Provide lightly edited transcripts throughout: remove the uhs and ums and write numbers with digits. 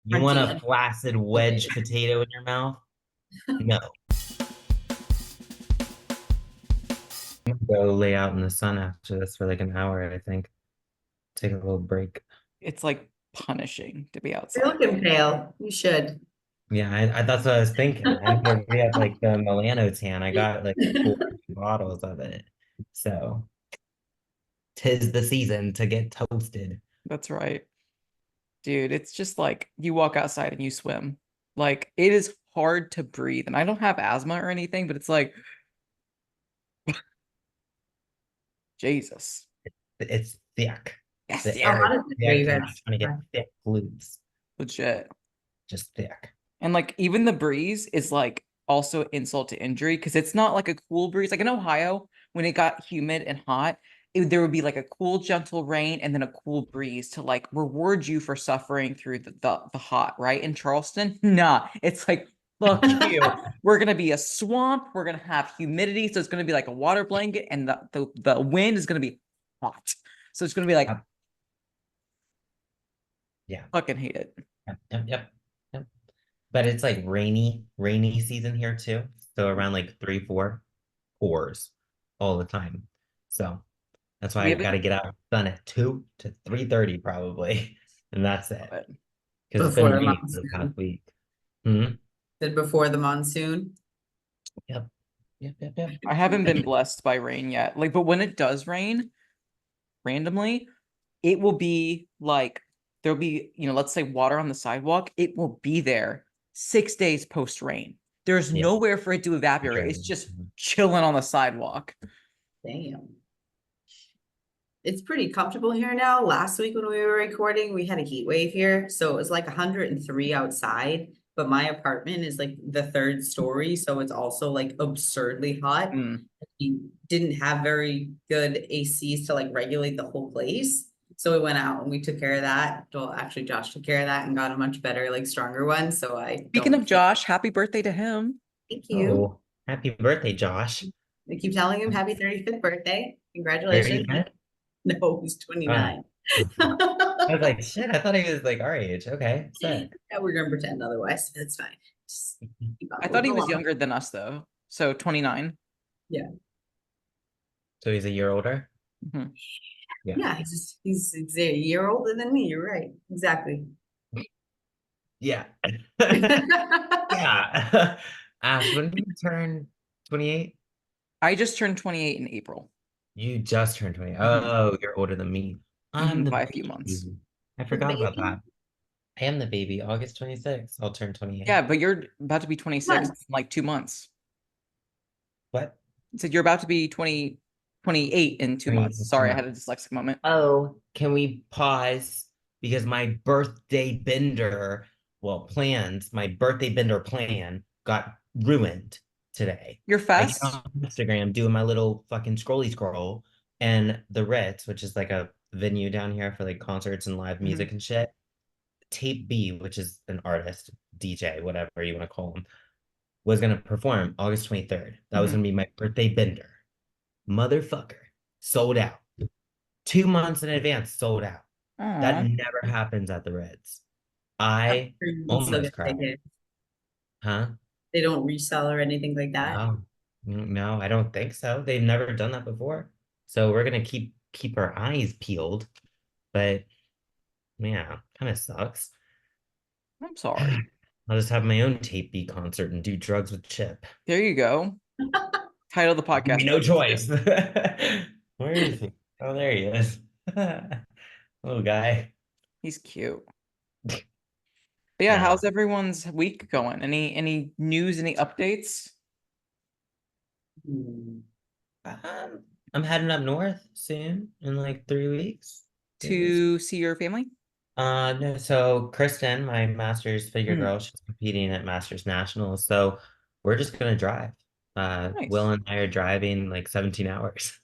You want a flaccid wedge potato in your mouth? No. I'm gonna go lay out in the sun after this for like an hour, I think. Take a little break. It's like punishing to be You're outside. looking pale. You should. Yeah, that's what I was thinking. I need to re-up like the Milano tan. I got like 4 bottles of it. So 'tis the season to get toasted. That's right. Dude, it's just like you walk outside and you swim. Like it is hard to breathe. And I don't have asthma or anything, but it's like, Jesus. It's thick. Yes, The yeah, How air hot is is it where thick you and I'm guys trying to get are? thick flutes. legit. Just thick. And like even the breeze is like also insult to injury because it's not like a cool breeze. Like in Ohio, when it got humid and hot, there would be like a cool, gentle rain and then a cool breeze to like reward you for suffering through the hot, right? In Charleston, nah, it's like fuck you. We're gonna be a swamp. We're gonna have humidity, so it's gonna be like a water blanket, and the wind is gonna be hot. So it's gonna be like Yep. Yeah. fucking hate it. Yep. But it's like rainy season here too. So around like 3, 4 pours all the time. So that's why We I haven't. got to get out done at 2 to 3:30 probably. And that's it. Love it. Because it's been Before the raining for the past monsoon. week. Hmm. Did before the monsoon. Yep. Yep. I haven't been blessed by rain yet. Like, but when it does rain randomly, it will be like there'll be, let's say water on the sidewalk. It will be there 6 days post rain. There's Yeah. nowhere for it to evaporate. It's just chilling on the sidewalk. Damn. It's pretty comfortable here now. Last week when we were recording, we had a heat wave here. So it was like 103 outside. But my apartment is like the third story. So it's also like absurdly hot. Mm. We didn't have very good ACs to like regulate the whole place. So we went out and we took care of that. Well, actually, Josh took care of that and got a much better, like stronger one. So I Speaking don't of Josh, happy birthday to him. thank you. Oh, happy birthday, Josh. I keep telling him happy 35th birthday. Congratulations. 35? No, he's Oh. 29. I was like, shit, I thought he was like our age. Okay, sick. Yeah, we're gonna pretend otherwise. That's fine. Just keep on I thought moving he was along. younger than us though. So 29. Yeah. So he's a year older? Mhm. Yeah. Yeah, he's a year older than me. You're right. Exactly. Yeah. Yeah. Ash, when did you turn 28? I just turned 28 in April. You just turned 20. Mhm. Oh, you're older than me. I'm the By a few months. baby. I The forgot about baby. that. I am the baby. August 26th. I'll turn 28. Yeah, but you're about to be 26 in Months. like 2 months. What? So you're about to be 28 in 2 months. 22 Sorry, I had months. a dyslexic moment. Oh, can we pause? Because my birthday bender, well, my birthday bender plan got ruined today. Your I get fest? on Instagram doing my little fucking scrolly scroll, and the Ritz, which is like a venue down here for like concerts and live Mhm. music and shit. Tape B, which is an artist, DJ, whatever you want to call him, was gonna perform August 23rd. That was Mhm. gonna be my birthday bender. Motherfucker. Sold out. 2 months in advance, sold out. That Aw. never happens at the Reds. I'm I sure you can still almost get cried. tickets. Huh? They don't resell or anything like that. No. No, I don't think so. They've never done that before. So we're gonna keep our eyes peeled. But yeah, kind of sucks. I'm sorry. I'll just have my own tape B concert and do drugs with Chip. There you go. Title of the Give me podcast, no Drugs choice. Tip. Where is he? Oh, there he is. Little guy. He's cute. But yeah, Yeah. how's everyone's week going? Any news, any updates Hmm. I'm heading up north soon in like 3 weeks. 3 weeks. to see your family? No, so Kristen, my master's figure Hmm, girl, she's competing at Masters Nationals. So we're just gonna drive. Will nice. and I are driving like 17 hours.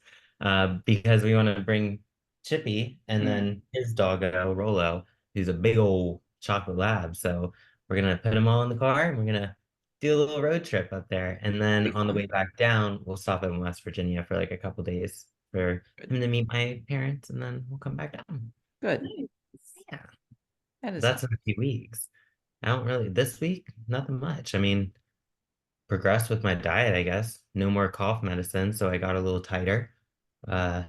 Because we want to bring Chippy and Hmm, then his doggo, Rolo, who's a big old chocolate lab. So we're gonna put them all in the car and we're gonna do a little road trip up there. And then be on the way fun. back down, we'll stop in West Virginia for like a couple days for Good. him to meet my parents, and then we'll come back down. Good. Nice. Yeah. That is That's nice. in a few weeks. I don't really, this week, nothing much. I mean, progressed with my diet, I guess. No more cough medicine, so I got a little tighter. Uh,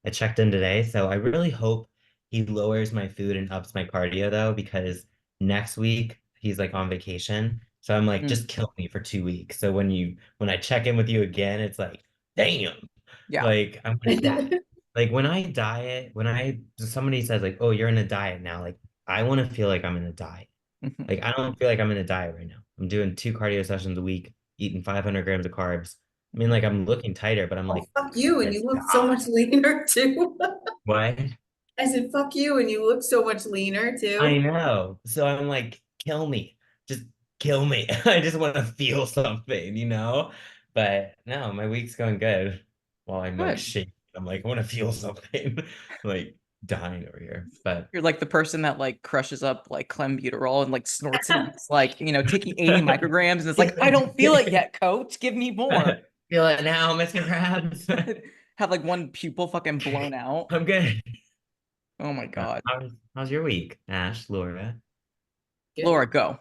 I checked in today, so I really hope he lowers my food and ups my cardio though, because next week he's like on vacation. So I'm like, Mm, just kill me for 2 weeks. So when I check in with you again, it's like, damn, yeah. like I'm gonna die. Like when I diet, when I somebody says like, oh, you're in a diet now, like I want to feel like I'm in a diet. Mhm. Like I don't feel like I'm in a diet right now. I'm doing 2 cardio sessions a week, eating 500 grams of carbs. I mean, like I'm looking tighter, but I'm Oh, like, fuck you, and gonna you look so die. much leaner too. What? I said, fuck you, and you look so much leaner I too. know. So I'm like, kill me. Just kill me. I just want to feel something, you know? But no, my week's going good. While I'm like Good. shaking, I'm like, I want to feel something. Like dying over here. But You're like the person that like crushes up like clembuterol and like snorts it. It's like, taking 80 micrograms and it's like, I don't feel it yet, coach. Give me more. feel it now, Mr. Krabs. Have like one pupil fucking blown out. I'm good. Oh my God. How's your week, Ash, Laura? Good. Laura, go.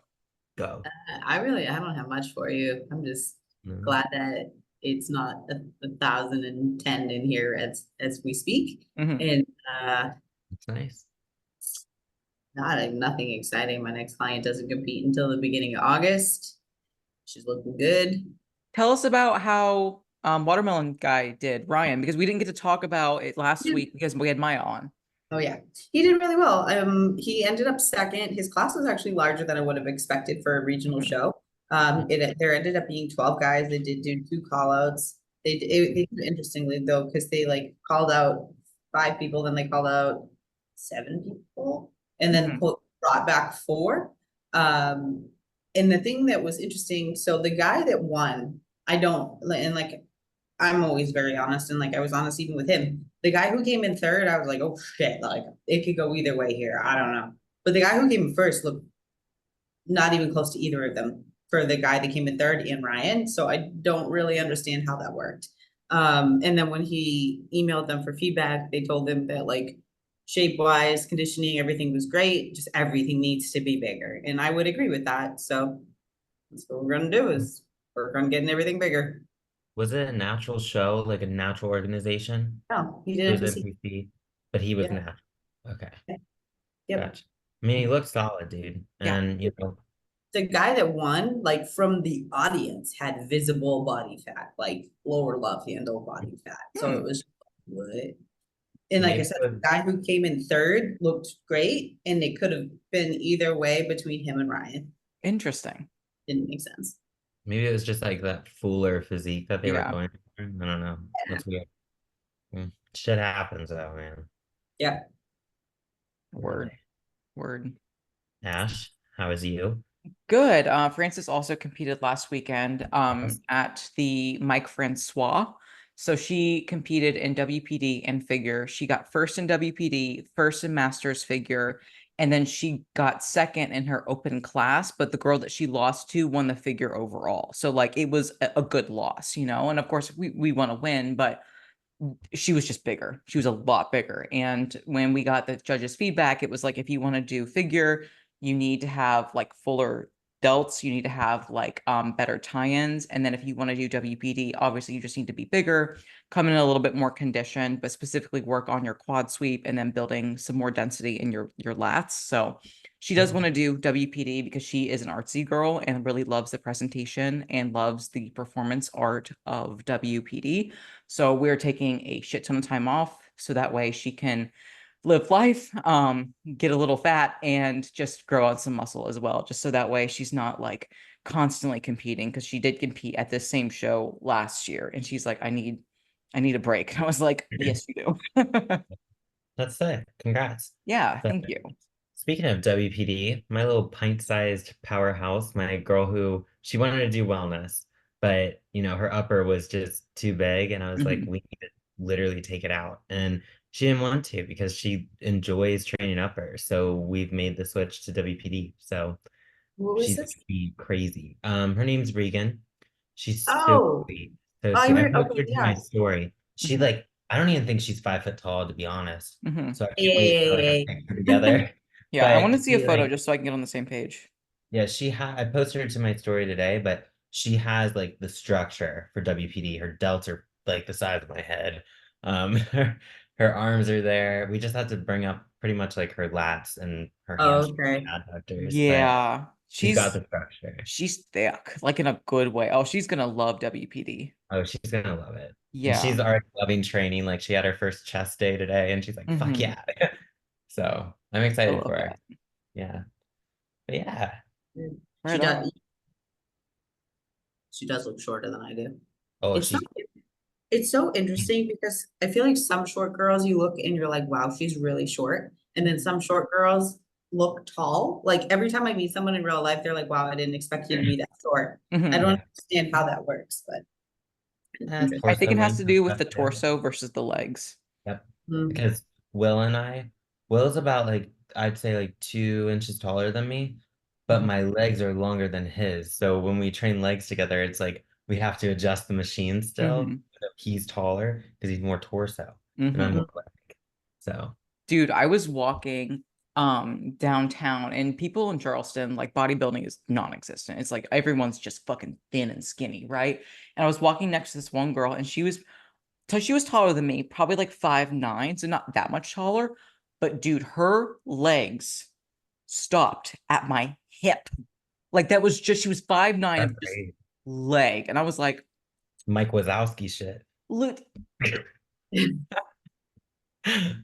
Go. I don't have much for you. I'm just No, glad that it's not 1,010 in here as we speak. Mhm. And it's nice. nothing exciting. My next client doesn't compete until the beginning of August. She's looking good. Tell us about how Watermelon Guy did, Ryan, because we didn't get to talk about it last week because we had Maya on. Oh yeah, he did really well. He ended up second. His class was actually larger than I would have expected for a regional Mhm. show. There ended up being 12 guys. They did do two call outs. They did interestingly though, because they like called out 5 people, then they called out 7 people, and then Mhm. brought back 4. Um, and the thing that was interesting, so the guy that won, I don't, and like I'm always very honest, and like I was honest even with him. The guy who came in third, I was like, oh shit, like it could go either way here. I don't know. But the guy who came in first looked not even close to either of them for the guy that came in third and Ryan. So I don't really understand how that worked. And then when he emailed them for feedback, they told him that like shape wise, conditioning, everything was great. Just everything needs to be bigger. And I would agree with that. So that's what we're gonna do is work on getting everything bigger. Was it a natural show, like a natural organization? No, he did It it was for C. NPC, but he was Yep. natural. Okay, Yep. gotcha. I mean, he looks solid, dude. Yeah. And The guy that won, like from the audience, had visible body fat, like lower love handle body fat. So it Hmm. was what? And like I maybe said, it was the guy who came in third looked great, and it could have been either way between him and Ryan. Interesting. Didn't make sense. maybe it was just like that fuller physique that they were Yeah. going for. I don't know. That's weird. Shit happens though, man. Yeah. Word. Really. Word. Ash, how is you? Good. Francis also competed last weekend Awesome. at the Mike Francois. So she competed in WPD and figure. She got first in WPD, first in masters figure, and then she got second in her open class. But the girl that she lost to won the figure overall. So like it was a good loss, And of course we want to win, but she was just bigger. She was a lot bigger. And when we got the judges' feedback, it was like, if you want to do figure, you need to have like fuller delts, you need to have like better tie-ins. And then if you want to do WPD, obviously you just need to be bigger, come in a little bit more conditioned, but specifically work on your quad sweep and then building some more density in your lats. So she does want to do WPD because she is an artsy girl and really loves the presentation and loves the performance art of WPD. So we're taking a shit ton of time off so that way she can live life, get a little fat, and just grow out some muscle as well. Just so that way she's not like constantly competing because she did compete at this same show last year, and she's like, I need a break. I was like, yes, you do. That's it. Congrats. Yeah, So, thank you. speaking of WPD, my little pint-sized powerhouse, my girl who she wanted to do wellness, but her upper was just too big, and I was like, Mhm. we need to literally take it out. And she didn't want to because she enjoys training upper. So we've made the switch to WPD. So What was she's this? gonna be crazy. Her name's Regan. She's so Oh, sweet. So I sweet. I heard. Okay, posted her to my yeah. story. She Mhm. like, I don't even think she's 5 foot tall, to be honest. Mhm. So I can't wait for like a Hey. picture together. Yeah, I want But to see a she photo like just so I can get on the same page. Yeah, I posted her to my story today, but she has like the structure for WPD. Her delts are like the size of my head. Her arms are there. We just have to bring up pretty much like her lats and her Oh, hamstring okay. adductors, but Yeah, she's got she's the structure. she's thick, like in a good way. Oh, she's gonna love WPD. Oh, she's gonna love it. And Yeah. she's already loving training. Like she had her first chest day today and she's like, fuck Hmm. yeah. So I'm I excited love for her. that. Yeah. But yeah. She Right does on. she does look shorter than I do. Oh, It's so she it's so interesting because I feel like some short girls you look and you're like, wow, she's really short. And then some short girls look tall. Like every time I meet someone in real life, they're like, wow, I didn't expect you to be that short. I Hmm. don't yeah. understand how that works, but I interesting. think Torso it has to length and do with stuff the too. torso versus the legs. Yep. Mm. Because Will's about like, I'd say like 2 inches taller than me, but Mhm. my legs are longer than his. So when we train legs together, it's like we have to adjust the machine still. Hmm. He's taller because he's more torso and I'm Hmm. more leg. So, Dude, I was walking downtown and people in Charleston, like bodybuilding is non-existent. It's like everyone's just fucking thin and skinny, right? And I was walking next to this one girl and she was taller than me, probably like 5'9", so not that much taller. But dude, her legs stopped at my hip. Like that was just she was 5'9" that's of just great. leg. And I was like, Mike Wazowski shit. look,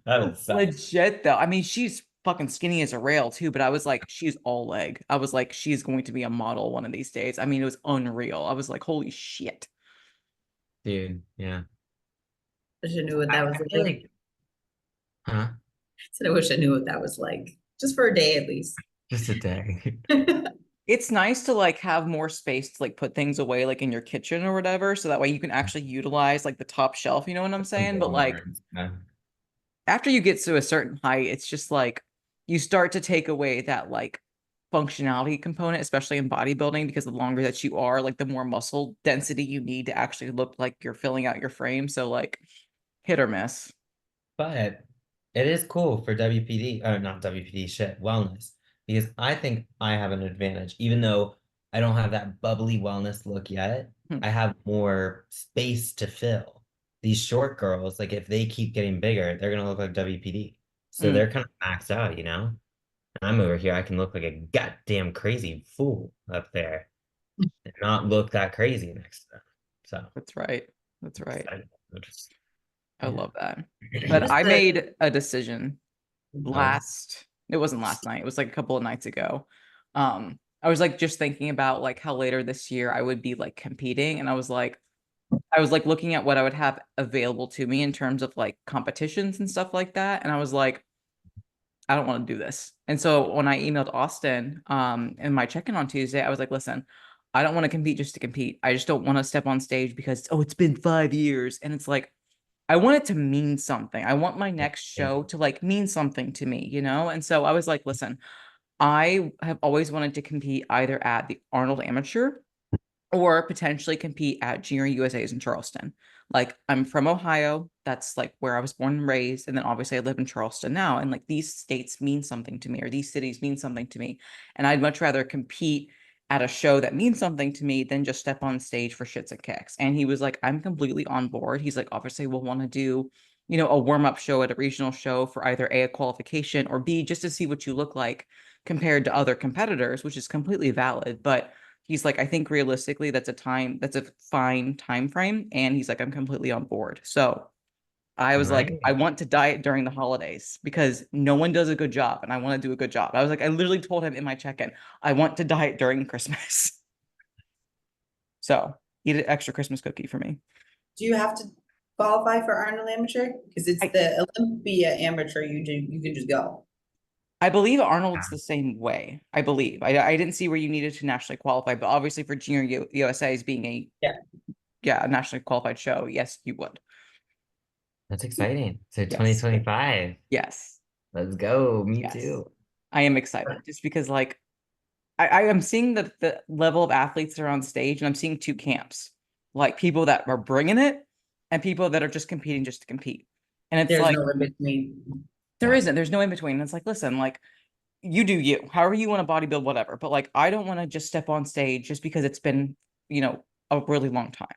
That was sick. legit though. I mean, she's fucking skinny as a rail too, but I was like, she's all leg. I was like, she's going to be a model one of these days. I mean, it was unreal. I was like, holy shit. Dude, yeah. I wish I knew what that was I feel like. like, huh? I wish I knew what that was like. Just for a day at least. Just a day. It's nice to like have more space to like put things away like in your kitchen or whatever, so that way you can actually utilize like the top shelf, you know what I'm Some saying? But like Walmarts. Yeah. after you get to a certain height, it's just like you start to take away that like functionality component, especially in bodybuilding, because the longer that you are, like the more muscle density you need to actually look like you're filling out your frame. So like hit or miss. But it is cool for WPD, or not WPD, shit, wellness, because I think I have an advantage. Even though I don't have that bubbly wellness look yet, Hmm. I have more space to fill. These short girls, like if they keep getting bigger, they're gonna look like WPD. So Mm, they're kind of maxed out, you know? And I'm over here, I can look like a goddamn crazy fool up there and not look that crazy next to them. So that's right. That's I'm right. excited. I'm just, I yeah. love that. What But is I the made a decision Oh, it wasn't last night, it was like a couple of nights ago. I was like just thinking about like how later this year I would be like competing, and I was like looking at what I would have available to me in terms of like competitions and stuff like that, and I was like, I don't want to do this. And so when I emailed Austin in my check-in on Tuesday, I was like, listen, I don't want to compete just to compete. I just don't want to step on stage because it's been 5 years. And it's like I want it to mean something. I want my next yeah. show to like mean something to me, you know? And so I was like, listen, I have always wanted to compete either at the Arnold Amateur or potentially compete at Junior USA's in Charleston. Like I'm from Ohio, that's like where I was born and raised, and then obviously I live in Charleston now, and like these states mean something to me, or these cities mean something to me, and I'd much rather compete at a show that means something to me than just step on stage for shits and kicks. And he was like, I'm completely on board. He's like, obviously we'll want to do, a warm-up show at a regional show for either A, a qualification, or B, just to see what you look like compared to other competitors, which is completely valid. But he's like, I think realistically that's a fine time frame. And he's like, I'm completely on board. So I All was like, I right. want to diet during the holidays because no one does a good job and I want to do a good job. I was like, I literally told him in my check-in, I want to diet during Christmas. So eat an extra Christmas cookie for me. do you have to qualify for Arnold Amateur? Because it's I, the Olympia Amateur you can just go. I believe Arnold's Yeah. the same way. I believe. I didn't see where you needed to nationally qualify, but obviously for Junior USA as being Yeah. a nationally qualified show, yes, you would. That's exciting. So Yes. 2025. Yes. Let's go. Me Yes. too. I am excited just because like I am seeing the level of athletes that are on stage, and I'm seeing two camps, like people that are bringing it and people that are just competing just to compete. And it's There's like no in between. Yeah. there's no in between. It's like, listen, like you do you, however you want to bodybuild, whatever. But like, I don't want to just step on stage just because it's been, a really long time.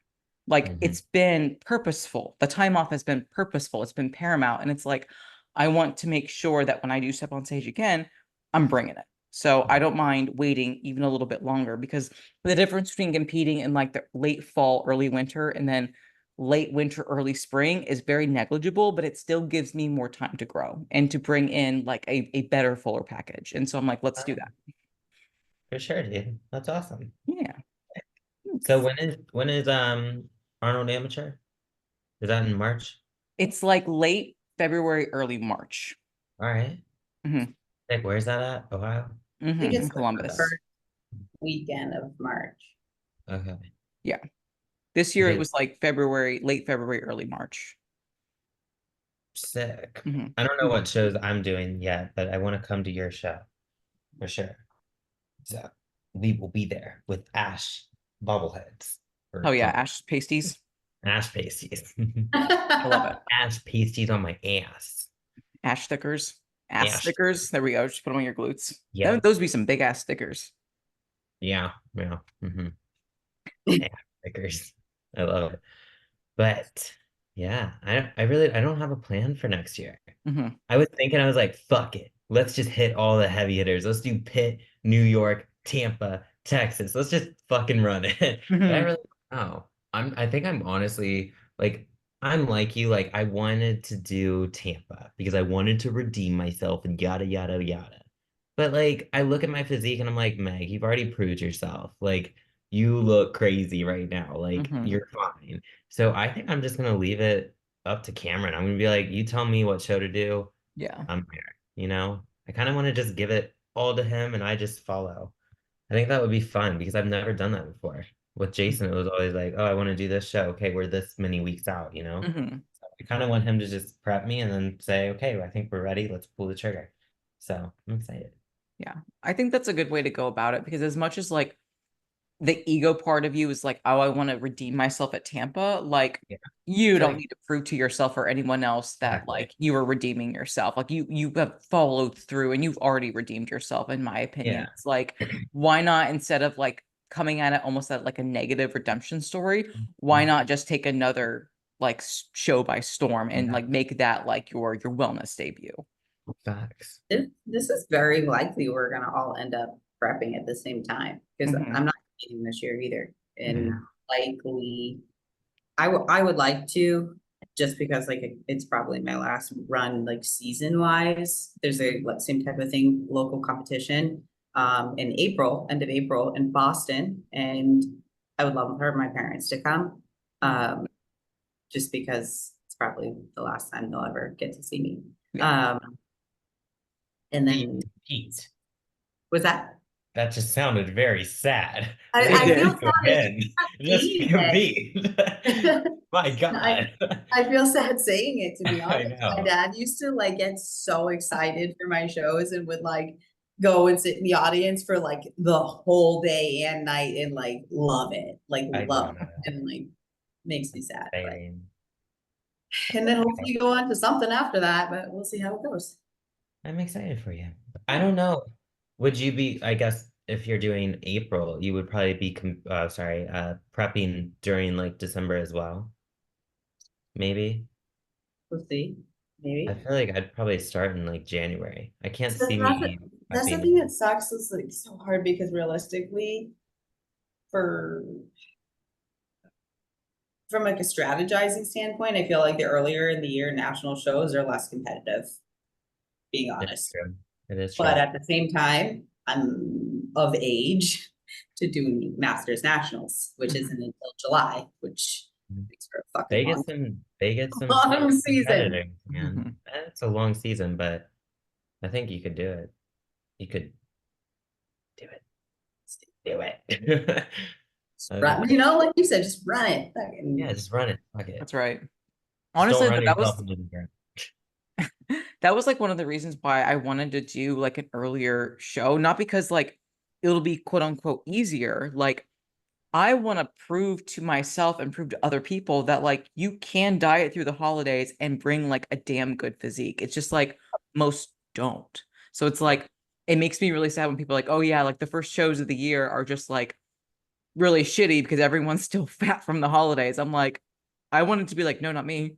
Like, Mhm. it's been purposeful. The time off has been purposeful. It's been paramount. And it's like, I want to make sure that when I do step on stage again, I'm bringing it. So I don't mind waiting even a little bit longer, because the difference between competing in like the late fall, early winter, and then late winter, early spring is very negligible, but it still gives me more time to grow and to bring in like a better, fuller package. And so I'm like, let's do that. For sure, dude. That's awesome. Yeah. So when is Arnold Amateur? Is that in March? It's like late February, early March. All right. Hmm. Like, where's that at? Ohio? I think In it's the Columbus. first weekend of March. Okay. Yeah. This year it Dude, was like February, late February, early March. sick. Hmm. I don't know what shows I'm doing yet, but I want to come to your show for sure. So we will be there with Ash bobbleheads Oh or yeah, something. ash pasties. Ash pasties. I love it. Ash pasties on my ass. Ash stickers. Ass Ash. stickers. There we go. Just put them on your glutes. Yep. Those would be some big ass stickers. Yeah. Yeah. Ash stickers. I love it. But yeah, I don't have a plan for next year. Hmm. I was thinking, I was like, fuck it. Let's just hit all the heavy hitters. Let's do Pitt, New York, Tampa, Texas. Let's just fucking run it. But I Hmm. really don't know. I think I'm honestly like I'm like you, like I wanted to do Tampa because I wanted to redeem myself and yada yada yada. But like I look at my physique and I'm like, Meg, you've already proved yourself. Like you look crazy right now. Like Hmm. you're fine. So I think I'm just gonna leave it up to Cameron. I'm gonna be like, you tell me what show to do. Yeah. I'm here, you know? I kind of want to just give it all to him and I just follow. I think that would be fun because I've never done that before. With Jason, it was always like, oh, I want to do this show. Okay, we're this many weeks out, you know? Hmm. So I kind of want him to just prep me and then say, okay, I think we're ready. Let's pull the trigger. So I'm excited. Yeah. I think that's a good way to go about it, because as much as like the ego part of you is like, oh, I want to redeem myself at Tampa, like Yeah. you It's don't like, need to prove to yourself or anyone else that exactly. like you are redeeming yourself. Like you have followed through and you've already redeemed yourself, in my opinion. Yeah. It's like, why not, instead of like coming at it almost at like a negative redemption story, why not just take another like show by storm and Yeah. like make that like your wellness debut? Facts. This is very likely we're gonna all end up prepping at the same time because Hmm. I'm not competing this year either. And Yeah. likely, I would like to, just because like it's probably my last run like season wise. There's a like, same type of thing, local competition in April, end of April in Boston, and I would love for my parents to come. Um, just because it's probably the last time they'll ever get to see me. Yeah. Um, and Pete. then Pete. was that? That just sounded very sad. It I feel did. To sad win. Just saying compete. it. My I God. I feel sad saying it, to be I honest. My know. dad used to like get so excited for my shows and would like go and sit in the audience for like the whole day and night and like love it. Like I love don't know. it. And like makes me sad. But Exciting. and then hopefully go on to something after that, but we'll see how it goes. I'm excited for you. I Yeah. don't know. Would you be, I guess, if you're doing April, you would probably be, prepping during like December as well. Maybe. We'll see. I Maybe. feel like I'd probably start in like January. I can't So see me that's the thing prepping. that sucks, is like so hard because realistically, for from like a strategizing standpoint, I feel like the earlier in the year national shows are less competitive, being It's honest. true. It is But true. at the same time, I'm of age to do Masters Nationals, which Mhm. isn't until July, which makes for a fucking They get some long serious season. competitors, man. Mhm. It's a long season, but I think you could do it. You could do it. Do it. Just That'd be run, cool. like you said, just run it. Yeah, Fucking just run it. Fuck it. That's right. Just don't Honestly, run that yourself was into the ground. that was like one of the reasons why I wanted to do like an earlier show, not because like it'll be quote unquote easier. Like, I want to prove to myself and prove to other people that like you can diet through the holidays and bring like a damn good physique. It's just like most don't. So it's Yeah. like it makes me really sad when people are like, oh yeah, like the first shows of the year are just like really shitty because everyone's still fat from the holidays. I'm like, I wanted to be like, no, not me.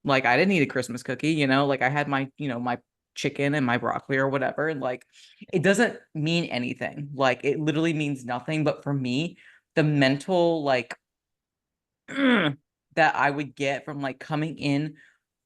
Like, I didn't eat a Christmas cookie, you know, like I had my, you know, my chicken and my broccoli or whatever. And like, it doesn't mean anything. Like, it literally means nothing. But for me, the mental, like, that I would get from like coming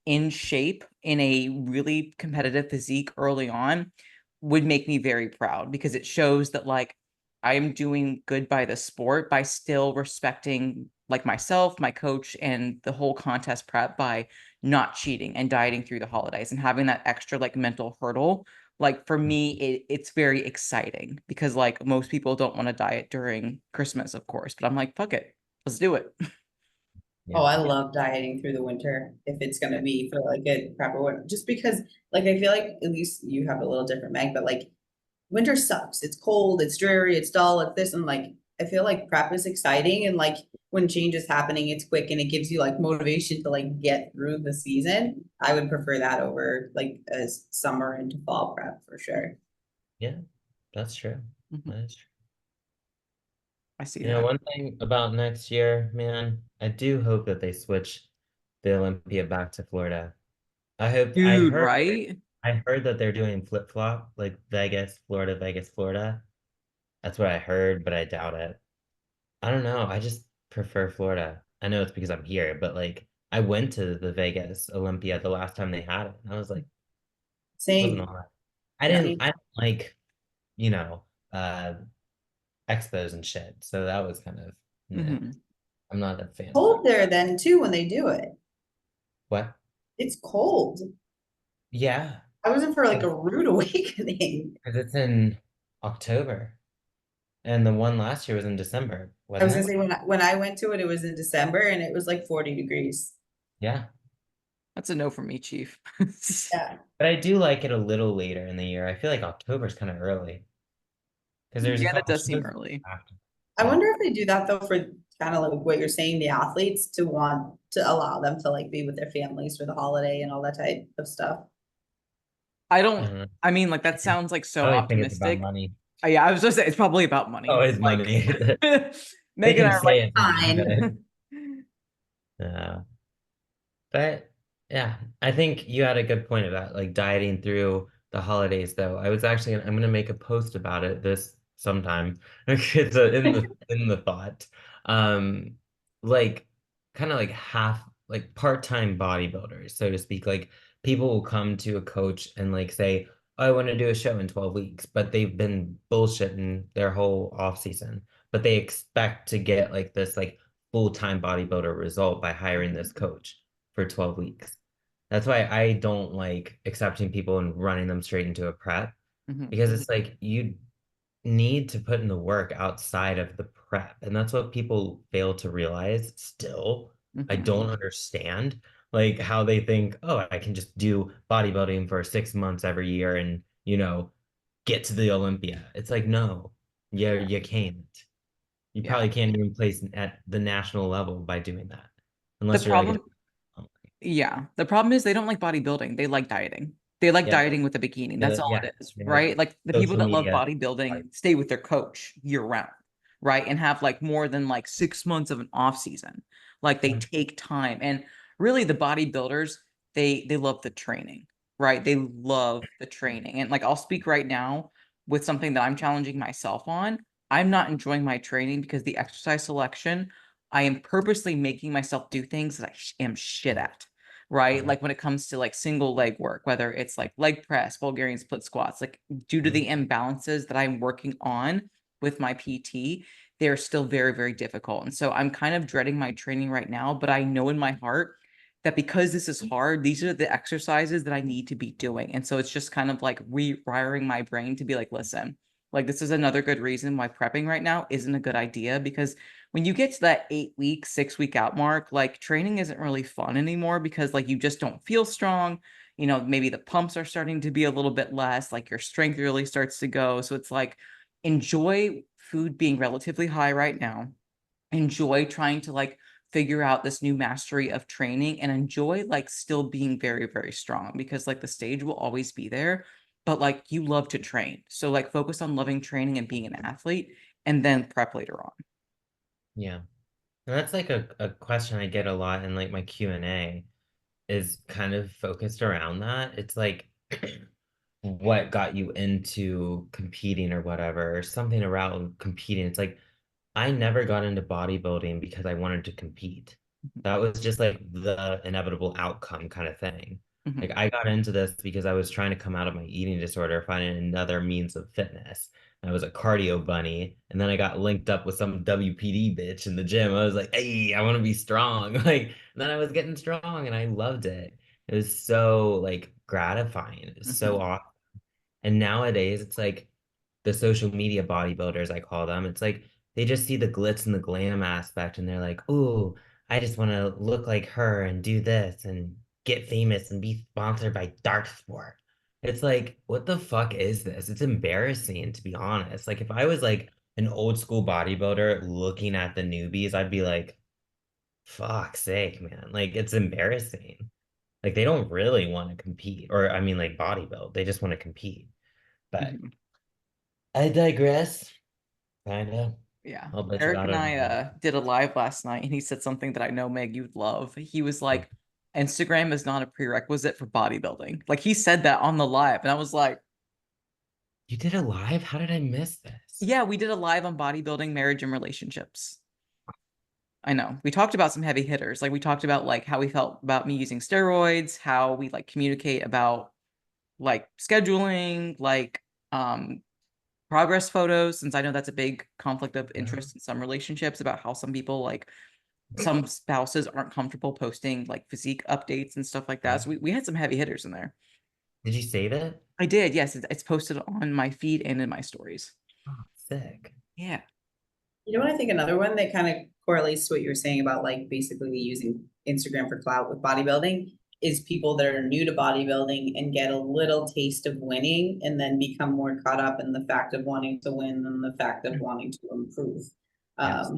in shape in a really competitive physique early on would make me very proud because it shows that like I am doing good by the sport by still respecting like myself, my coach, and the whole contest prep by not cheating and dieting through the holidays and having that extra like mental hurdle. Like for me, it's very exciting because like most people don't want to diet during Christmas, of course, but I'm like, fuck it, let's do it. Oh, Yeah. I love dieting through the winter if it's gonna be for like a proper one, just because like I feel like at least you have a little different Meg, but like winter sucks. It's cold, it's dreary, it's dull, it's this, and like I feel like prep is exciting and like when change is happening, it's quick and it gives you like motivation to like get through the season. I would prefer that over like a summer into fall prep for sure. Yeah, that's true. Mhm. That is true. I see You know, that. one thing about next year, man, I do hope that they switch the Olympia back to Florida. Dude, right? I heard that they're doing flip-flop, like Vegas, Florida, Vegas, Florida. That's what I heard, but I doubt it. I don't know. I just prefer Florida. I know it's because I'm here, but like I went to the Vegas Olympia the last time they had it. And I was like, wasn't Same. all that. Yeah. I didn't like, you know, uh expos and shit. So that was kind of, nah, Hmm. I'm not a fan of Cold that. there then too when they do it. What? It's cold. Yeah, I was in for like because a rude awakening. it's in October. And the one last year was in December, I wasn't was gonna it? say when I went to it, it was in December and it was like 40 degrees. Yeah. That's a no for me, Chief. Yeah. But I do like it a little later in the year. I feel like October's kind of early because there's a Yeah, that couple does seem shows early. after. I Yeah. wonder if they do that though for kind of like what you're saying, the athletes to want to allow them to like be with their families for the holiday and all that type of stuff. I I don't, don't know. I mean, like that sounds like I so always think it's about optimistic. money. Yeah, I was just saying it's probably about money. Always Like money. They Meg and can I are say like, it to sound Fine. good. Yeah. But yeah, I think you had a good point about like dieting through the holidays though. I'm gonna make a post about it this sometime. It's in the thought. Um like kind of like half like part-time bodybuilders, so to speak. Like people will come to a coach and like say, "Oh, I want to do a show in 12 weeks," but they've been bullshitting their whole off season. But they expect to get like this like full-time bodybuilder result by hiring this coach for 12 weeks. That's why I don't like accepting people and running them straight into a prep mhm, because it's like you need to put in the work outside of the prep. And that's what people fail to realize still. I mhm. don't understand like how they think, oh, I can just do bodybuilding for 6 months every year and, get to the Olympia. It's like, no, Yeah, you can't. You yeah. probably can't even place at the national level by doing that The unless you're like, problem, yeah, the problem is they don't like bodybuilding. They like dieting. They like yep, dieting with a bikini. That's all yeah, it is, you know, right? Like the people social that love media. bodybuilding stay with their coach year round, right? And have like more than like 6 months of an off season. Like they take time. And really the bodybuilders, they love the training, right? They love the training. And like I'll speak right now with something that I'm challenging myself on. I'm not enjoying my training because the exercise selection, I am purposely making myself do things that I am shit at, right? Like when it comes to like single leg work, whether it's like leg press, Bulgarian split squats, like due to the imbalances that I'm working on with my PT, they're still very, very difficult. And so I'm kind of dreading my training right now, but I know in my heart that because this is hard, these are the exercises that I need to be doing. And so it's just kind of like rewiring my brain to be like, listen, like this is another good reason why prepping right now isn't a good idea because when you get to that 8 week, 6 week out mark, like training isn't really fun anymore because like you just don't feel strong. You know, maybe the pumps are starting to be a little bit less, like your strength really starts to go. So it's like enjoy food being relatively high right now. Enjoy trying to like figure out this new mastery of training and enjoy like still being very, very strong because like the stage will always be there. but like you love to train. So like focus on loving training and being an athlete and then prep later on. Yeah. And that's like a question I get a lot in like my Q&A is kind of focused around that. It's like what got you into competing or whatever, or something around competing. It's like I never got into bodybuilding because I wanted to compete. That was just like the inevitable outcome kind of thing. Mhm. Like I got into this because I was trying to come out of my eating disorder, finding another means of fitness. I was a cardio bunny, and then I got linked up with some WPD bitch in the gym. I was like, "Hey, I want to be strong." Like, and then I was getting strong, and I loved it. It was so like gratifying. It was so Mhm. awesome. And nowadays, it's like the social media bodybuilders, I call them. It's like they just see the glitz and the glam aspect, and they're like, "Ooh, I just want to look like her and do this and get famous and be sponsored by Dark Sport." It's like, what the fuck is this? It's embarrassing, to be honest. Like, if I was like an old school bodybuilder looking at the newbies, I'd be like, fuck's sake, man. Like, it's embarrassing. Like, they don't really want to compete, or I mean, like, bodybuild. They just want to compete. But Mhm. I digress. Kinda. Yeah. I'll bet you Eric got and it. I did a live last night and he said something that I know Meg you'd love. He was like, Instagram is not a prerequisite for bodybuilding. Like he said that on the live, and I was like, You did it live? How did I miss this? yeah, we did a live on bodybuilding, marriage, and relationships. I know. We talked about some heavy hitters. Like we talked about like how we felt about me using steroids, how we like communicate about like scheduling, like um progress photos, since I know that's a big conflict of Uh-huh. interest in some relationships about how some people like some spouses aren't comfortable posting like physique updates and stuff like that. Yeah. So we had some heavy hitters in there. Did you save it? I did, yes. It's posted on my feed and in my stories. Oh, sick. Yeah. You know what I think another one that kind of correlates to what you were saying about like basically using Instagram for clout with bodybuilding is people that are new to bodybuilding and get a little taste of winning and then become more caught up in the fact of wanting to win than the fact of wanting to improve. Yes. Um,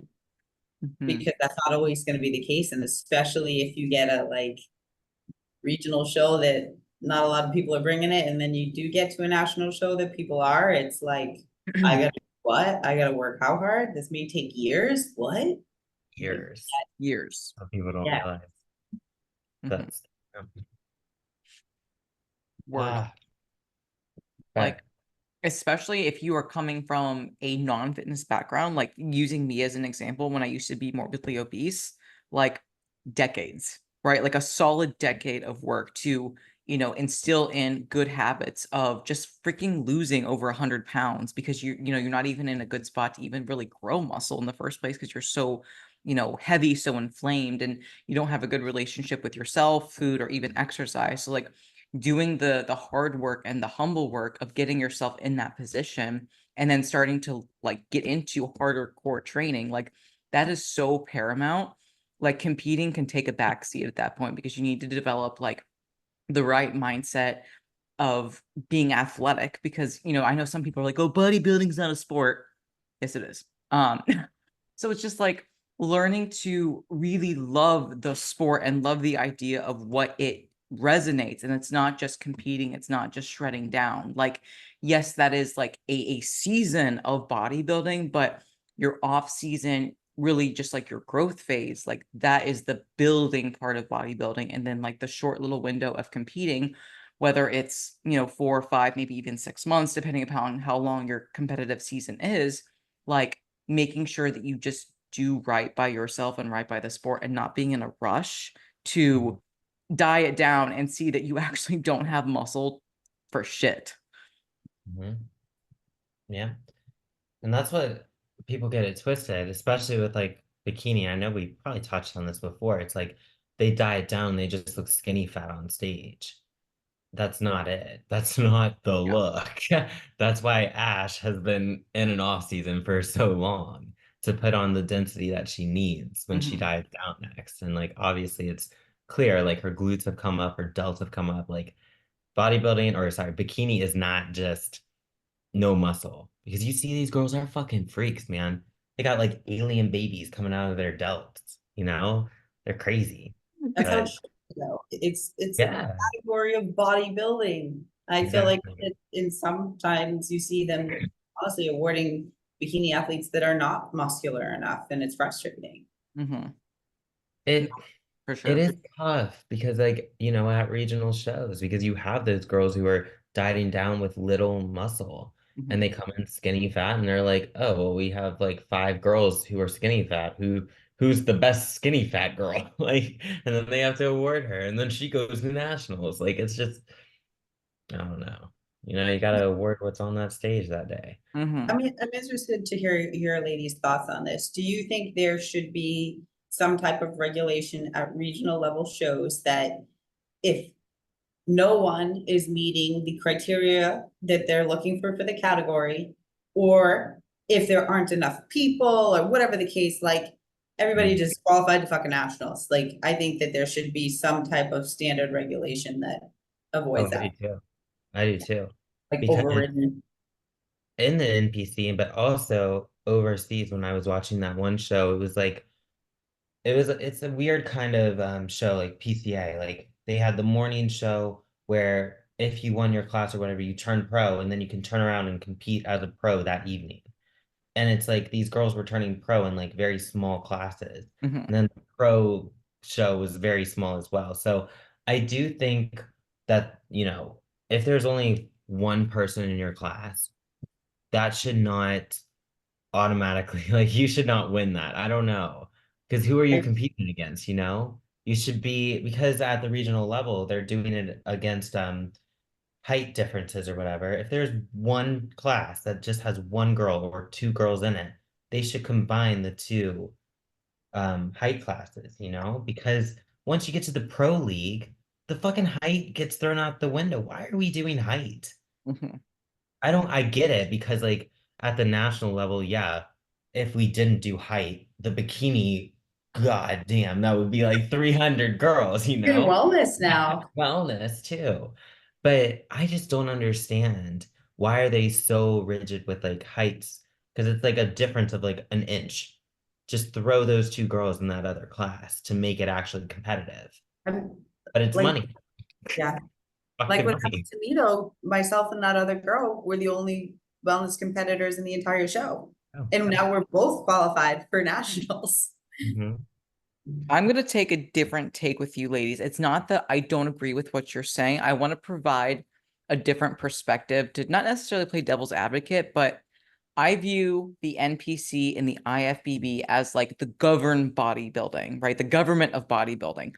Mhm. because that's not always going to be the case. And especially if you get a like regional show that not a lot of people are bringing it, and then you do get to a national show that people are, it's like, I gotta what? I gotta work how hard? This may take years. What? Like, Years. Years. Some people don't yeah. realize Mhm. that's Word. ah, Like, but especially if you are coming from a non-fitness background, like using me as an example, when I used to be morbidly obese, like decades, right? Like a solid decade of work to, instill in good habits of just freaking losing over 100 pounds because you're not even in a good spot to even really grow muscle in the first place because you're so, heavy, so inflamed, and you don't have a good relationship with yourself, food, or even exercise. So like doing the hard work and the humble work of getting yourself in that position and then starting to like get into harder core training, like that is so paramount. Like competing can take a backseat at that point because you need to develop like the right mindset of being athletic because I know some people are like, oh, bodybuilding's not a sport. Yes, it is. So it's just like learning to really love the sport and love the idea of what it resonates. And it's not just competing, it's not just shredding down. Like, yes, that is like a season of bodybuilding, but your off season, really just like your growth phase, like that is the building part of bodybuilding. And then like the short little window of competing, whether it's 4 or 5, maybe even 6 months, depending upon how long your competitive season is, like making sure that you just do right by yourself and right by the sport and not being in a rush mhm, to diet down and see that you actually don't have muscle for shit. mhm. Yeah. And that's what people get it twisted, especially with like bikini. I know we probably touched on this before. It's like they diet down, they just look skinny fat on stage. That's not it. That's not the Yeah. look. That's why Ash has been in an off season for so long to put on the density that she needs when she Mhm. diets down next. And like obviously it's clear, like her glutes have come up, her delts have come up. Like bodybuilding, or sorry, bikini is not just no muscle. Because you see these girls are fucking freaks, man. They got like alien babies coming out of their delts, you know? They're crazy. That's how it But should go. It's a yeah. category of bodybuilding. I feel like Exactly. in sometimes you see them honestly awarding bikini athletes that are not muscular enough, and it's frustrating. Hmm. No, It for It sure. is tough because, like, at regional shows, because you have those girls who are dieting down with little muscle and Hmm. they come in skinny fat and they're like, oh, well, we have like five girls who are skinny fat. Who's the best skinny fat girl? Like, and then they have to award her and then she goes to nationals. Like, it's just, I don't know. You gotta award what's on that stage that day. Hmm. I'm interested to hear your ladies' thoughts on this. Do you think there should be some type of regulation at regional level shows that if no one is meeting the criteria that they're looking for the category, or if there aren't enough people or whatever the case, like everybody Mm. just qualified to fucking nationals. Like I think that there should be some type of standard regulation that Oh, avoids I do that, too. I do too. like Because overridden. in the NPC, but also overseas when I was watching that one show, it was like it's a weird kind of show like PCA. Like they had the morning show where if you won your class or whatever, you turn pro and then you can turn around and compete as a pro that evening. And it's like these girls were turning pro in like very small classes. Hmm. And then the pro show was very small as well. So I do think that, if there's only one person in your class, that should not automatically like you should not win that. I don't know. Because who are you competing against, you know? You should be because at the regional level they're doing it against height differences or whatever. If there's one class that just has one girl or two girls in it, they should combine the two height classes, Because once you get to the pro league, the fucking height gets thrown out the window. Why are we doing height? Hmm. I get it because like at the national level, yeah, if we didn't do height, the bikini, god damn, that would be like 300 girls, In wellness now. Wellness too. But I just don't understand why are they so rigid with like heights? Because it's like a difference of like an inch. Just throw those two girls in that other class to make it actually competitive. I'm But it's like, money, yeah, like fucking what happened money. to me though, myself and that other girl were the only wellness competitors in the entire show. Oh. And now we're both qualified for nationals. Mhm. I'm going to take a different take with you, ladies. It's not that I don't agree with what you're saying. I want to provide a different perspective to not necessarily play devil's advocate, but I view the NPC and the IFBB as like the governed bodybuilding, right? The government of bodybuilding.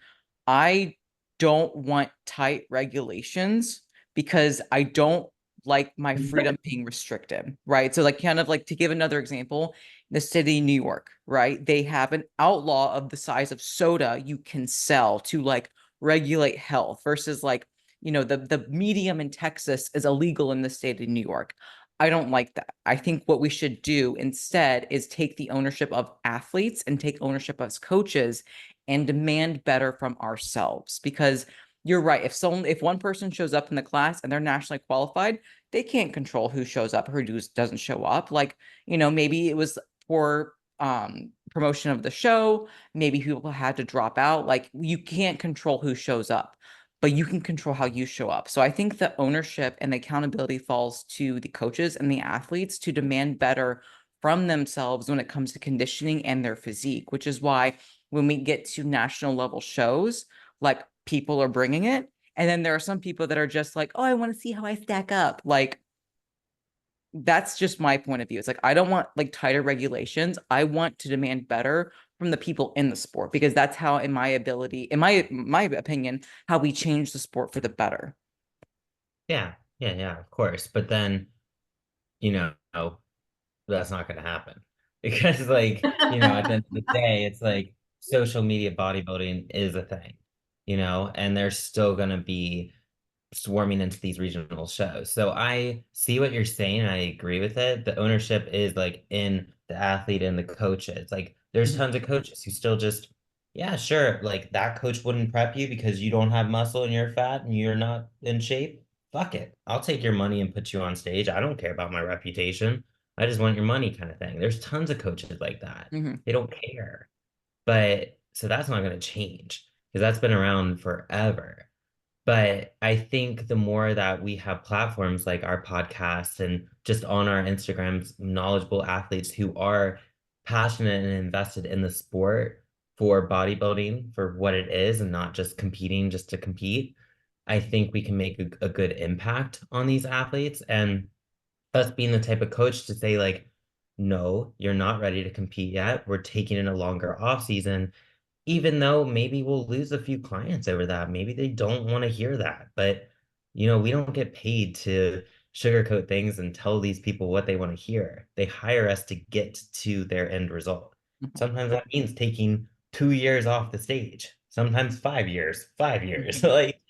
I don't want tight regulations because I don't like my freedom being restricted, right? So, like, kind of like to give another example, the city, New York, right? They have an outlaw of the size of soda you can sell to like regulate health versus like, the medium in Texas is illegal in the state of New York. I don't like that. I think what we should do instead is take the ownership of athletes and take ownership as coaches and demand better from ourselves because you're right. If one person shows up in the class and they're nationally qualified, they can't control who shows up or who doesn't show up. Like, maybe it was for promotion of the show, maybe people had to drop out. Like you can't control who shows up, but you can control how you show up. So I think the ownership and the accountability falls to the coaches and the athletes to demand better from themselves when it comes to conditioning and their physique, which is why when we get to national level shows, like people are bringing it. And then there are some people that are just like, oh, I want to see how I stack up. Like, that's just my point of view. It's like I don't want like tighter regulations. I want to demand better from the people in the sport because that's how, in my opinion, how we change the sport for the better. Yeah, yeah, yeah, of course. But then, you know, that's not going to happen because, like, at the end of the day, it's like social media bodybuilding is a thing, and there's still going to be swarming into these regional shows. So I see what you're saying and I agree with it. The ownership is like in the athlete and the coaches. Like there's Mhm. tons of coaches who still just, yeah, sure, like that coach wouldn't prep you because you don't have muscle and you're fat and you're not in shape. Fuck it. I'll take your money and put you on stage. I don't care about my reputation. I just want your money kind of thing. There's tons of coaches like that. Mhm. They don't care. But so that's not going to change because that's been around forever. But I think the more that we have platforms like our podcast and just on our Instagrams, knowledgeable athletes who are passionate and invested in the sport for bodybuilding for what it is and not just competing just to compete, I think we can make a good impact on these athletes. And us being the type of coach to say, like, no, you're not ready to compete yet. We're taking in a longer off season, even though maybe we'll lose a few clients over that. Maybe they don't want to hear that. But, we don't get paid to sugarcoat things and tell these people what they want to hear. They hire us to get to their end result. Mhm. Sometimes that means taking 2 years off the stage, sometimes 5 years, 5 years, Mhm. like,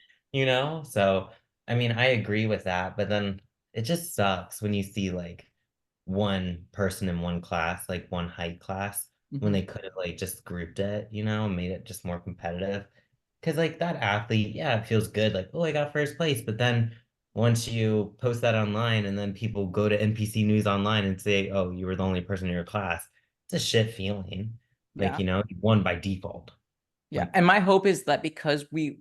so I mean, I agree with that, but then it just sucks when you see like one person in one class, like one height class, when Mhm. they could have like just grouped it, made it just more competitive. Because like that athlete, yeah, it feels good, like, oh, I got first place. But then once you post that online and then people go to NPC News Online and say, oh, you were the only person in your class, it's a shit feeling. Like, Yeah. you won by default. Yeah. Like, And my hope is that because we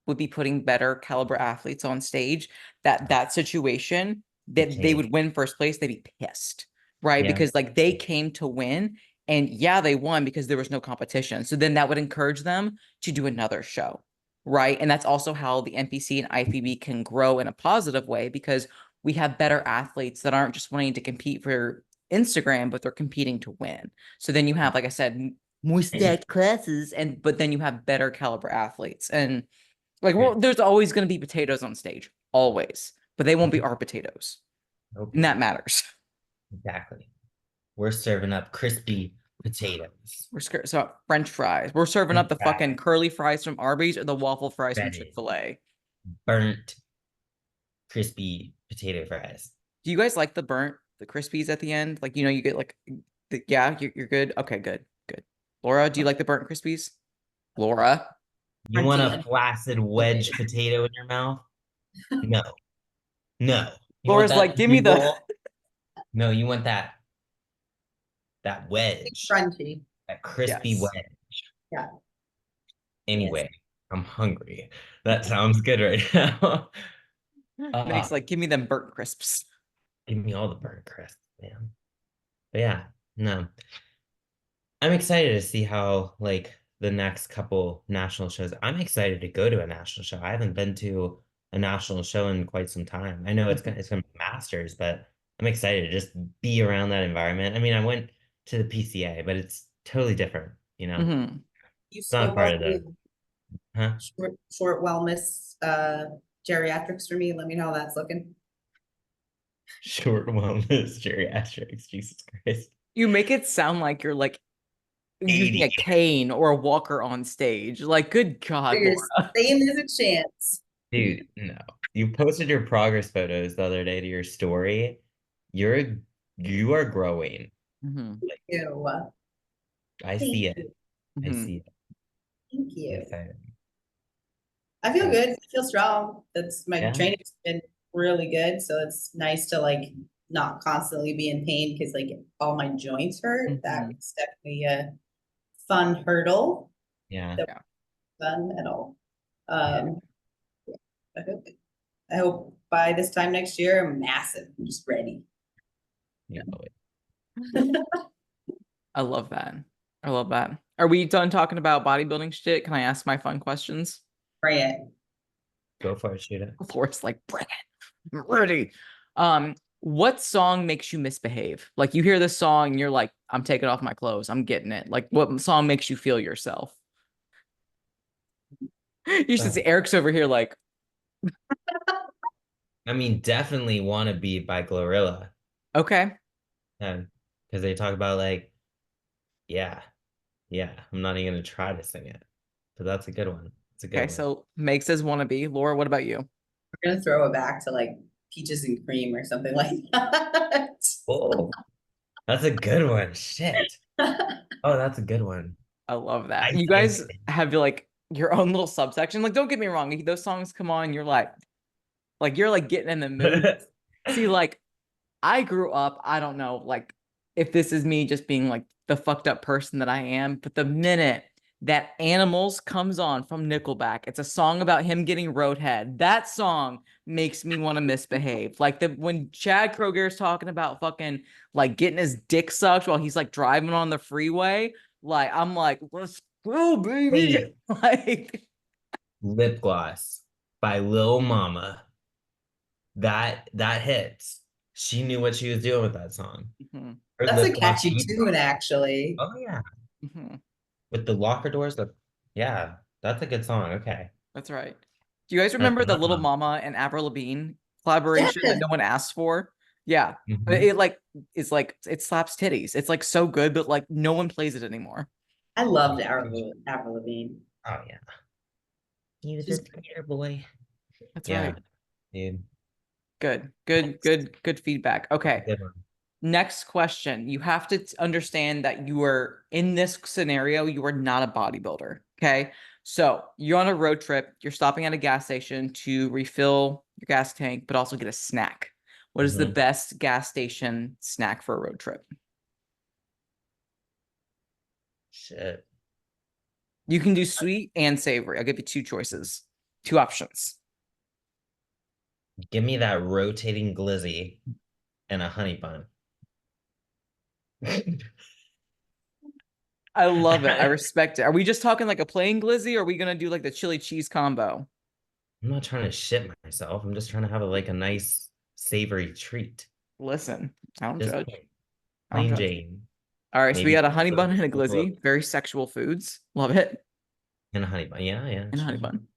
would be putting better caliber athletes on stage, that situation, would that they change. would win first place, they'd be pissed, right? Yeah. Because like they came to win, and yeah, they won because there was no competition. So then that would encourage them to do another show, right? And that's also how the NPC and IFBB can grow in a positive way, because we have better athletes that aren't just wanting to compete for Instagram, but they're competing to win. So then you have, like I said, more stacked classes, and but then you have better caliber athletes, and like there's always going to be potatoes on stage, always, but they won't be our potatoes, and Okay, that matters. exactly. We're serving up crispy potatoes, So French fries, we're serving French up the fries, fucking curly fries from Arby's or the waffle fries from breaded, Chick-fil-A. burnt, crispy potato fries. Do you guys like the crispies at the end? Like, you get like yeah, you're good. Okay, good. Laura, do you like the burnt crispies? Laura. You want Crunchy a and flaccid good. wedge potato in your mouth? No, no. You want Laura's that like, give me chewy the roll? No, you want that wedge, Crunchy. that crispy yes. wedge. Yeah. Yes. Anyway, I'm hungry. That sounds good right now. Meg's Uh, like, give me them burnt crisps. give me all the burnt crisp, man. But yeah, no. I'm excited to see how like the next couple national shows. I'm excited to go to a national show. I haven't been to a national show in quite some time. I know it's gonna be Masters, but I'm excited to just be around that environment. I mean, I went to the PCA, but it's totally different, Mhm. You It's not still part want of to the do huh? short wellness geriatrics for me? Let me know how that's looking. Short wellness geriatrics, Jesus Christ. You make it sound like you're like using 80. a cane or a walker on stage. Like, good God, You're Laura. saying there's a chance. Dude, no. You posted your progress photos the other day to your story. You're you are growing. Mhm. Like Ew. I Thank see it. you. I Mhm. see it. Thank I'm you. excited. I feel But good. I feel strong. That's my yeah. training's been really good. So it's nice to like not constantly be in pain because like all my joints hurt. That Mhm. was definitely a fun hurdle. Yeah. That Yeah. was fun at all. Yeah. Um, I hope, I hope by this time next year I'm massive. I'm just ready. You know it. I love that. I love that. Are we done talking about bodybuilding shit? Can I ask my fun questions? Pray it. Go for it, shoot it. Laura's like, bring it. I'm ready. What song makes you misbehave? Like you hear this song and you're like, I'm taking off my clothes. I'm getting it. Like what song makes you feel yourself? You should see Oh. Eric's over here like, I mean, definitely wanna be by Glorilla. okay. And because they talk about like, yeah, yeah. I'm not even gonna try to sing it. But that's a good one. It's a good Okay, one. so Meg says wanna be. Laura, what about you? We're gonna throw it back to like peaches and cream or something like that. Oh, that's a good one. Shit. Oh, that's a good one. I love that. Ice, You ice. guys have like your own little subsection. Like, don't get me wrong, those songs come on, you're like getting in the mood. See, like I grew up, I don't know, like if this is me just being like the fucked up person that I am, but the minute that Animals comes on from Nickelback. It's a song about him getting roadhead. That song makes me want to misbehave. Like when Chad Kroger is talking about fucking like getting his dick sucked while he's like driving on the freeway, like I'm like, let's go, baby. Hey, Like Lip Gloss by Lil Mama. That hits. She knew what she was doing with that song. mhm, Her That's a lip gloss catchy beat. tune, actually. Oh yeah. mhm. With the locker doors, yeah, that's a good song. Okay. That's right. Do you guys That's remember the Little Mama. Mama and Avril Lavigne collaboration that Yes, no one asked for? Yeah. Mhm. It like is like it slaps titties. It's like so good, but like no one plays it anymore. I loved Avril Lavigne. Oh yeah. He was She's a theater boy. That's Yeah, right. dude. Good feedback. That's a Okay. good one. Next question. You have to understand that you are in this scenario, you are not a bodybuilder. Okay. So you're on a road trip, you're stopping at a gas station to refill your gas tank, but also get a snack. What is the Mhm. best gas station snack for a road trip? Shit. You can do sweet and savory. I'll give you two choices, two options. Give me that rotating glizzy and a honey bun. I love it. I respect it. Are we just talking like a plain glizzy or are we going to do like the chili cheese combo? I'm not trying to shit myself. I'm just trying to have like a nice savory treat. Listen, I don't Just judge. I don't plain judge. Jane. All right, so we Maybe got a honey bun and a sprinkle of glizzy. Very sexual foods. Love it. and a honey bun. Yeah, yeah, And a honey sure. bun.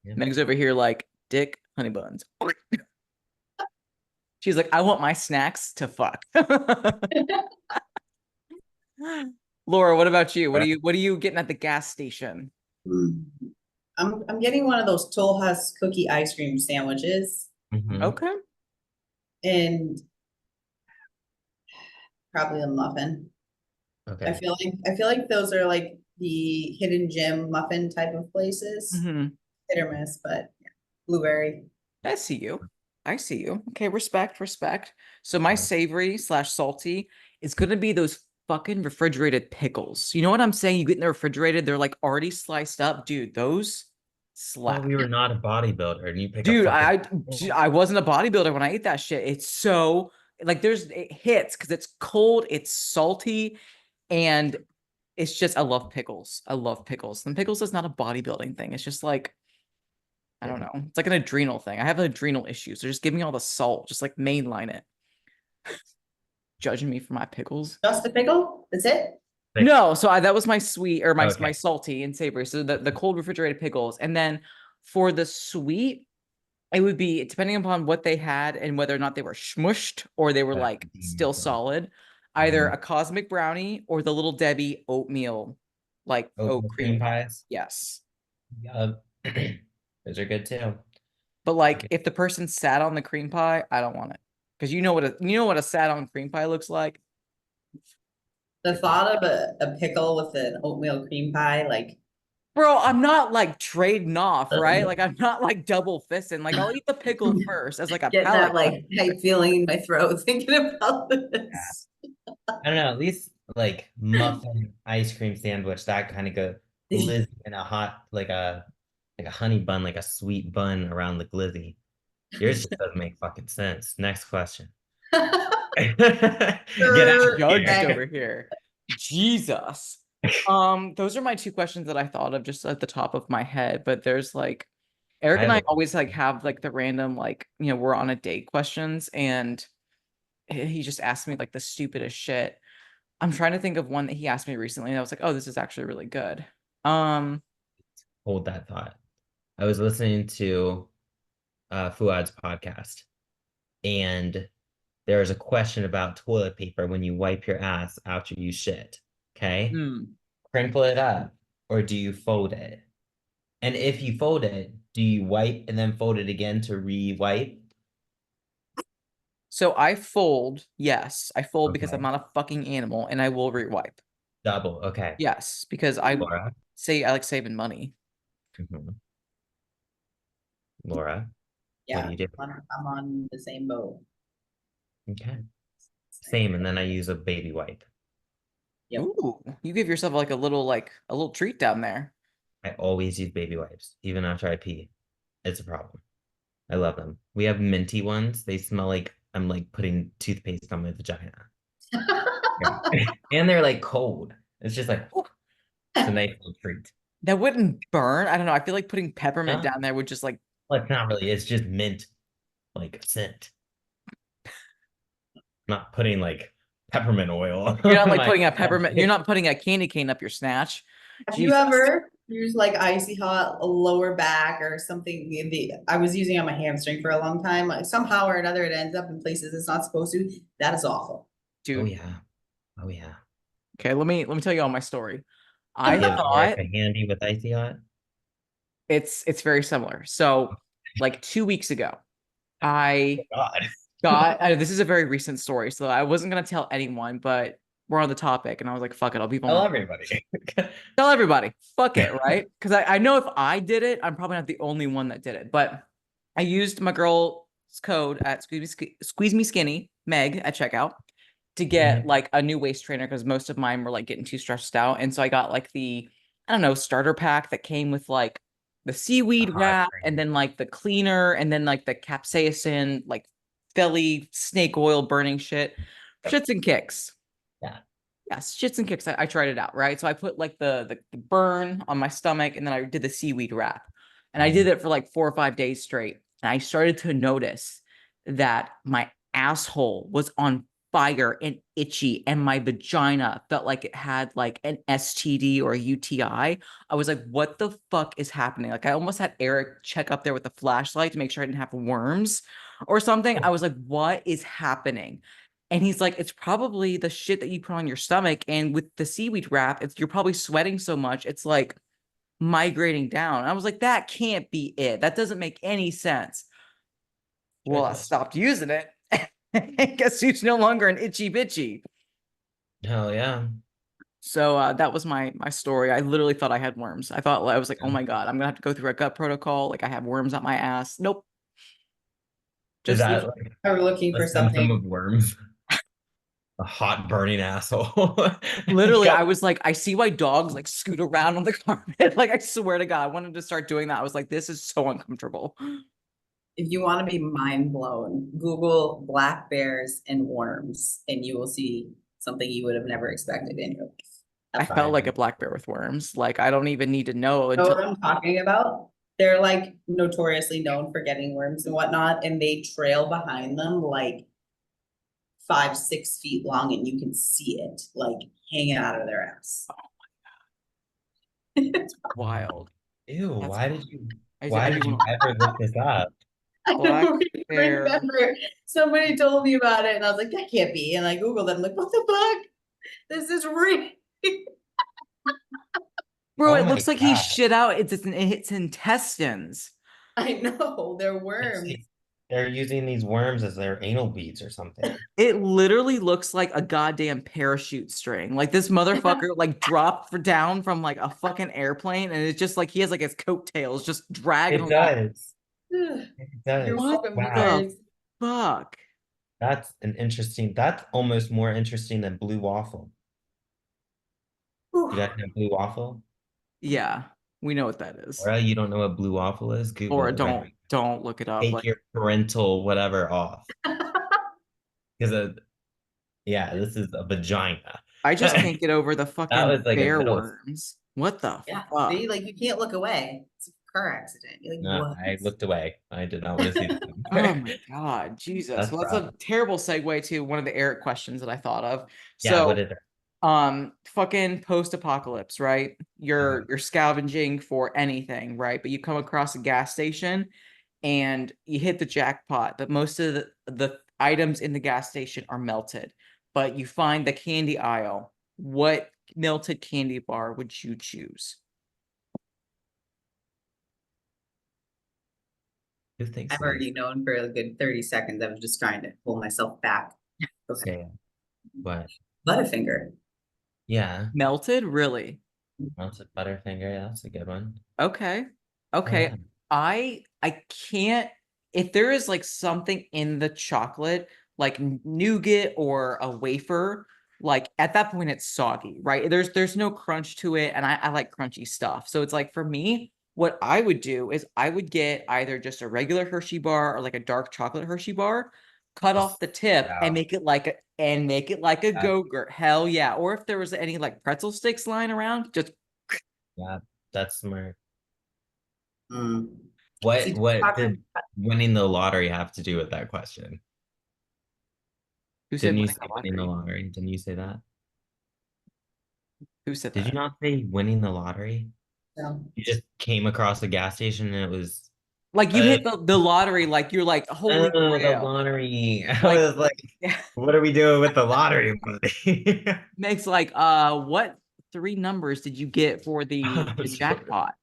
Yeah. Meg's over here like, dick, honey buns. She's like, I want my snacks to fuck. Laura, what about you? What are you getting at the gas station? Mm. I'm getting one of those Toll House cookie ice cream sandwiches Hmm. Okay. and probably a muffin. Okay. I feel like those are like the hidden gem muffin type of places. Hmm. Hit or miss, but yeah. Blueberry. I see you. I see you. Okay, respect. So my savory slash salty is gonna be those fucking refrigerated pickles. You know what I'm saying? You get in the refrigerated, they're like already sliced up. Dude, those Thought slap. we were not a bodybuilder and you pick a Dude, fucking I wasn't a bodybuilder when I ate that shit. It's so like it hits because it's cold, it's salty, and it's just I love pickles. I love pickles. And pickles is not a bodybuilding thing. It's just like I don't know. It's like an adrenal thing. I have adrenal issues. So just give me all the salt. Just like mainline it. Judging me for my pickles. Just the pickle? That's it? pick. No, so that was my sweet or my Okay. salty and savory. So the cold refrigerated pickles. And then for the sweet, it would be depending upon what they had and whether or not they were smushed or they were like still solid, either Mhm. a cosmic brownie or the little Debbie oatmeal, like oat Oatmeal cream cream pie. pies. Yes. Yup. Those are good too. But like if the person sat on the cream pie, I don't want it. Because you know what a sat on cream pie looks like? The thought of a pickle with an oatmeal cream pie, like Bro, I'm not like trading off, right? Like I'm not like double fisting. Like I'll eat the pickle first as like a getting that palate like cleanser. tight feeling in my throat thinking about this. I don't know, at least like muffin ice cream sandwich, that kind of go glizzy in a hot like a honey bun, like a sweet bun around the glizzy. Yours just doesn't make fucking sense. Next question. Get out of Judged here. over here. Jesus. Those are my two questions that I thought of just at the top of my head, but there's like Eric I and have I a always like have like the random we're on a date questions and he just asked me like the stupidest shit. I'm trying to think of one that he asked me recently and I was like, "Oh, this is actually really good." Um, hold that thought. I was listening to Fuad's podcast, and there was a question about toilet paper when you wipe your ass after you shit. Okay. hmm. Crinkle it up, or do you fold it? And if you fold it, do you wipe and then fold it again to re-wipe? So I fold, yes, I fold because I'm Okay. not a fucking animal and I will rewipe. Double. Okay. Yes, because I Laura. say I like saving money. Mhm. Laura, what do Yeah, you do? I'm on the same boat. Okay. Same. And then I use a baby wipe. Yep. Ooh, you give yourself like a little treat down there. I always use baby wipes, even after I pee. It's a problem. I love them. We have minty ones. They smell like I'm like putting toothpaste on my vagina. Yeah. And they're like cold. It's just like, whew, it's a nice little treat. That wouldn't burn. I don't know. I feel like putting peppermint No, down there would just like well, it's not really. It's just mint, like scent. Not putting like peppermint oil you're not on like my. putting a peppermint, you're not putting a candy cane up your snatch. Have you Jesus. ever used like icy hot lower back or something? I was using it on my hamstring for a long time. Like somehow or another, it ends up in places it's not supposed to. That is awful. Oh Dude. yeah. Oh yeah. Okay, let me tell you all my story. Do I you have thought Erica handy with icy hot? it's very similar. So, like 2 weeks ago, I God. this is a very recent story, so I wasn't gonna tell anyone, but we're on the topic, and I was like, fuck it, I'll be Tell vulnerable. everybody. Tell everybody, fuck it, right? Because I know if I did it, I'm probably not the only one that did it. But I used my girl's code at Squeeze Me Skinny, Meg at checkout, to get like a new waist trainer because most of mine were like getting too stressed out. And so I got like the, I don't know, starter pack that came with like the A seaweed hot wrap and train. then like the cleaner and then like the capsaicin, like belly snake oil burning shit. Shits and kicks. Yeah. Yes, shits and kicks. I tried it out, right? So I put like the burn on my stomach and then I did the seaweed wrap. And I did it for like 4 or 5 days straight. And I started to notice that my asshole was on fire and itchy and my vagina felt like it had like an STD or a UTI. I was like, what the fuck is happening? Like I almost had Eric check up there with a flashlight to make sure I didn't have worms or something. I was like, what is happening? And he's like, it's probably the shit that you put on your stomach. And with the seaweed wrap, you're probably sweating so much. It's like migrating down. And I was like, that can't be it. That doesn't make any sense. Sure Well, I does. stopped using it. Guess who's no longer an itchy bitchy. Hell yeah. So that was my story. I literally thought I had worms. I was like, oh my God, I'm gonna have to go through a gut protocol. Like I have worms up my ass. Nope. Is Just that like Are looking a for symptom something. of worms? A hot burning asshole. You literally, got I was like, I see why dogs like scoot around on the carpet. Like, I swear to God, I wanted to start doing that. I was like, this is so uncomfortable. If you want to be mind blown, Google black bears and worms, and you will see something you would have never expected in your life. I That's felt fine. like a black bear with worms. Like, I don't even need to know Know until what I'm talking about? They're like notoriously known for getting worms and whatnot, and they trail behind them like 5, 6 feet long, and you can see it like hanging out of their ass. wild. ew, That's why I did do you want ever look this up? I black don't even bear. remember. Somebody told me about it, and I was like, that can't be. And I Googled it. I'm like, what the fuck? This is real. Bro, Oh it my looks like he God. shit out its intestines. I know, they're It's worms. like they're using these worms as their anal beads or something. It literally looks like a goddamn parachute string. Like this motherfucker like dropped down from like a fucking airplane and it's just like he has like his coattails just dragging It along. does. It You're does. What welcome, Wow. the viewers. fuck? That's almost more interesting than blue waffle. You Whew. guys know blue waffle? Yeah, we know what that is. Or you don't know what blue waffle is? Or Google it right now. don't look it up. Take Like your parental whatever off. Because yeah, this is a vagina. I just That can't get over the was fucking like a bear middle. worms. What the Yeah, fuck? see, like you can't look away. It's a car accident. You're like, No, what? I looked away. I did not want to see Oh them. my God, Jesus. That's Well, that's rough. a terrible segue to one of the Eric questions that I thought of. Yeah, what So, is it? fucking post-apocalypse, right? Uh, You're scavenging for anything, right? But you come across a gas station and you hit the jackpot, but most of the items in the gas station are melted. But you find the candy aisle. What melted candy bar would you choose? who thinks I've of these? already known for a good 30 seconds. I was just trying to pull myself back. Okay. Okay, but Butterfinger. yeah, Melted? Really? melted Butterfinger. Yeah, that's a good one. Okay. Oh yeah. Okay. I can't if there is like something in the chocolate, like nougat or a wafer, like at that point it's soggy, right? There's no crunch to it, and I like crunchy stuff. So it's like for me, what I would do is I would get either just a regular Hershey bar or like a dark chocolate Hershey bar, cut off the tip and Yeah, make it like a that, Go-Gurt. Hell yeah. Or if there was any like pretzel sticks lying around, just yeah, that's smart. Mm. What See, what chocolate- did winning the lottery have to do with that question? who said Didn't you winning say the winning the lottery? lottery? Didn't you say that? Who said Did you that? not say winning the lottery? no. You just came across a gas station and it was, Like you uh, hit the lottery, like you're like holy oh, the grail. lottery. I Like was like, yeah, what are we doing with the lottery money? makes like what three numbers did you get for I'm the so jackpot?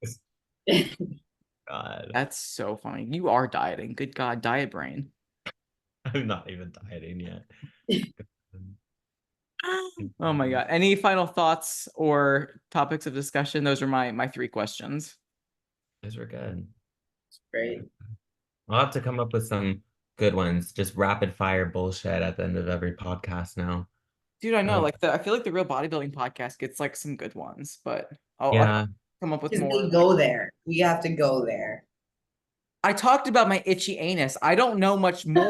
God. That's so funny. You are dieting. Good God, diet brain. I'm not even dieting yet. Oh my God. Any final thoughts or topics of discussion? Those are my three questions. Those were good. Great. I'll have to come up with some good ones. Just rapid fire bullshit at the end of every podcast now. Dude, I know. Um, Like I feel like the real bodybuilding podcast gets like some good ones, but I'll yeah. come up with Because more. they Like go there. We have to go there. I talked about my itchy anus. I don't know much more.